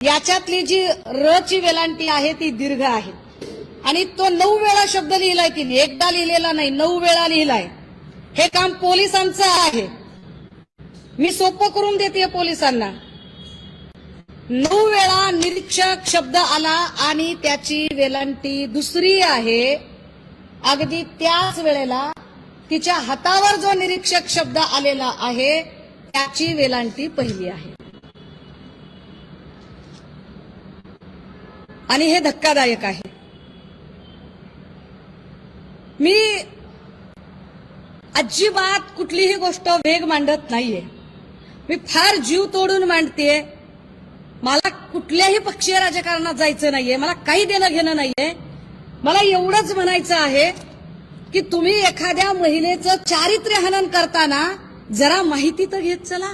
याच्यातली जी र ची वेलांटी आहे ती दीर्घ आहे आणि तो 9 वेळा शब्द लिहिलाय तिने, एकदा लिहिलेला नाही, 9 वेळा लिहिलाय. हे काम पोलिसांचं आहे. मी सोपं करून देते पोलिसांना. 9 वेळा निरीक्षक शब्द आला आणि त्याची वेलांटी दुसरी आहे. अगदी त्याच वेळेला तिच्या हातावर जो निरीक्षक शब्द आलेला आहे त्याची वेलांटी पहिली आहे. आणि हे धक्कादायक आहे. मी अजिबात कुठलीही गोष्ट वेग मांडत नाहीये. मी फार जीव तोडून मांडतेय. मला कुठल्याही पक्षीय राजकारणात जायचं नाहीये. मला काही देणं घेणं नाहीये. मला एवढंच म्हणायचं आहे की तुम्ही एखाद्या महिलेचं चारित्र्य हनन करताना जरा माहिती तर घेत चला.